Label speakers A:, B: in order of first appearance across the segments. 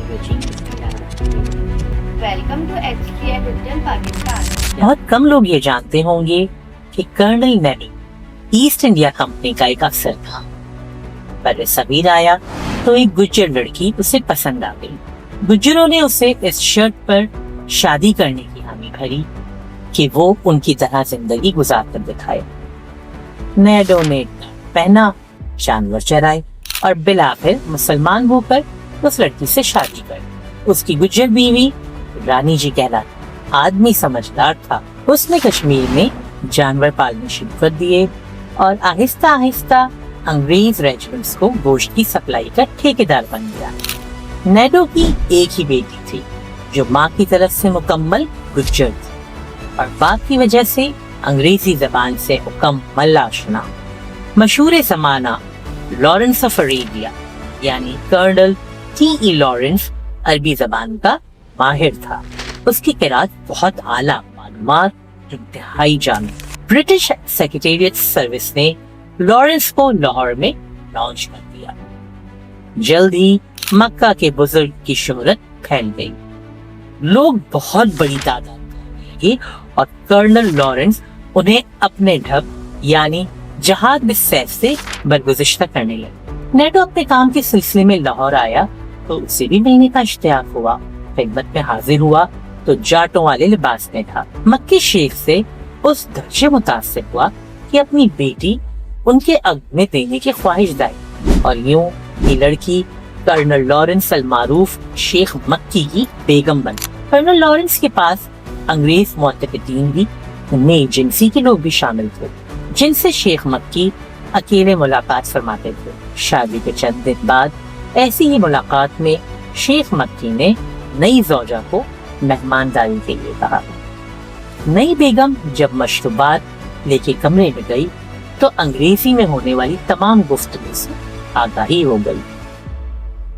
A: Welcome to HTI digital Pakistan.
B: बहुत कम लोग ये जानते होंगे कि कर्नल नेडो ईस्ट इंडिया कंपनी का एक अफसर था। पर सबीर आया तो एक गुज्जर लड़की उसे पसंद आ गई। गुज्जरों ने उसे इस शर्त पर शादी करने की हामी भरी कि वो उनकी तरह जिंदगी गुजार कर दिखाए। नेडो ने पहना, जानवर चराए और बिलाखिर मुसलमान होकर उस लड़की से शादी कर। उसकी गुज्जर बीवी रानी जी कहलाती, आदमी समझदार था। उसने कश्मीर में जानवर पालने शुरू कर दिए और आहिस्ता आहिस्ता अंग्रेज रेजिमेंट्स को गोश्त की सप्लाई का ठेकेदार बन गया। नेडो की एक ही बेटी थी जो माँ की तरफ से मुकम्मल गुज्जर थी और बाप की वजह से अंग्रेजी जबान से मुकम्मल आशना। मशहूर ज़माना लॉरेंस ऑफ अरेबिया यानी कर्नल T.E. लॉरेंस अरबी जबान का माहिर था। उसकी किरात बहुत आला, मालूमात इंतहाई जामी। ब्रिटिश सेक्रेटेरिएट सर्विस ने लॉरेंस को लाहौर में लॉन्च कर दिया। जल्द ही मक्का के बुजुर्ग की शोहरत फैल गई। लोग बहुत बड़ी तादाद में लगे और कर्नल लॉरेंस उन्हें अपने ढब यानी जहाद बिस सैफ से बरगुज़िश्ता करने लगे। नेडो अपने काम के सिलसिले में लाहौर आया तो उसे भी मिलने का इश्तियाक हुआ। खिदमत में हाजिर हुआ तो जाटों वाले लिबास में था। मक्की शेख से उस दर्जे मुतासिर हुआ कि अपनी बेटी उनके अग्न में देने की ख्वाहिश दाई और यूं ये लड़की कर्नल लॉरेंस अल मारूफ शेख मक्की की बेगम बनी। कर्नल लॉरेंस के पास अंग्रेज मुअत्तक़ीन भी, उनमें एजेंसी के लोग भी शामिल थे जिनसे शेख मक्की अकेले मुलाकात फरमाते थे। शादी के चंद दिन बाद ऐसी ही मुलाकात में शेख मक्की ने नई ज़ौजा को मेहमानदारी के लिए कहा। नई बेगम जब मशरूबात लेके कमरे में गई तो अंग्रेजी में होने वाली तमाम गुफ्तगू से आगाही हो गई।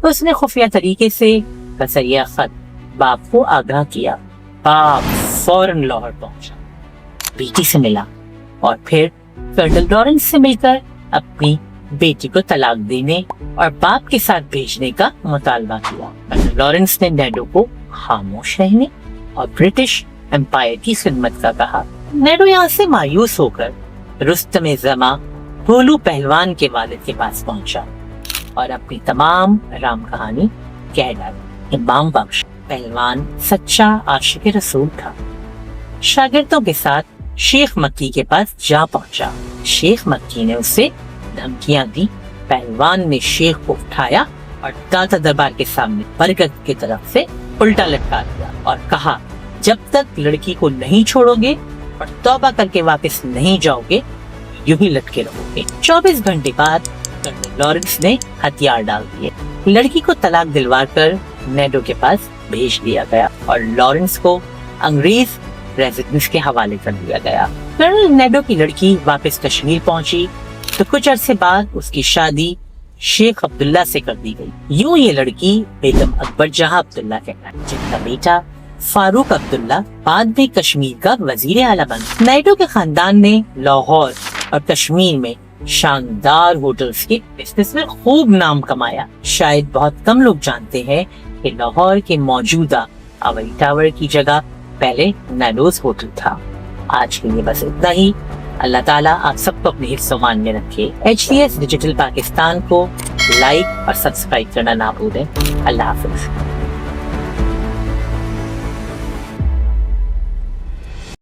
B: उसने खुफिया तरीके से बसरिया खत बाप को आगाह किया। बाप फौरन लाहौर पहुंचा, बेटी से मिला और फिर कर्नल लॉरेंस से मिलकर अपनी बेटी को तलाक देने और बाप के साथ भेजने का मुतालबा किया। कर्नल लॉरेंस ने नेडो को खामोश रहने और ब्रिटिश एम्पायर की खिदमत का कहा। नेडो यहाँ से मायूस होकर रुस्तम जमा भोलू पहलवान के वालिद के पास पहुंचा और अपनी तमाम राम कहानी कह डाली। इमाम बख्श पहलवान सच्चा आशिक रसूल था। शागिर्दों के साथ शेख मक्की के पास जा पहुंचा। शेख मक्की ने उसे धमकियां दी। पहलवान ने शेख को उठाया और दाता दरबार के सामने बरगद की तरफ से उल्टा लटका दिया और कहा, जब तक लड़की को नहीं छोड़ोगे और तौबा करके वापस नहीं जाओगे यूं ही लटके रहोगे। 24 घंटे बाद कर्नल लॉरेंस ने हथियार डाल दिए। लड़की को तलाक दिलवा कर नेडो के पास भेज दिया गया और लॉरेंस को अंग्रेज रेजिडेंस के हवाले कर दिया गया। कर्नल नेडो की लड़की वापस कश्मीर पहुंची तो कुछ अरसे बाद उसकी शादी शेख अब्दुल्ला से कर दी गई। यूं ये लड़की बेगम अकबर जहां अब्दुल्ला कहलाती, जिनका बेटा फारूक अब्दुल्ला बाद में कश्मीर का वजीर आला बना। नेडो के खानदान ने लाहौर और कश्मीर में शानदार होटल्स के बिजनेस में खूब नाम कमाया। शायद बहुत कम लोग जानते हैं कि लाहौर के मौजूदा अवली टावर की जगह पहले नेडोज होटल था। आज के लिए बस इतना ही। अल्लाह ताला आप सबको अपने हिफ्ज़-ओ-मान में रखे। HTS डिजिटल पाकिस्तान को लाइक और सब्सक्राइब करना ना भूलें। अल्लाह हाफिज।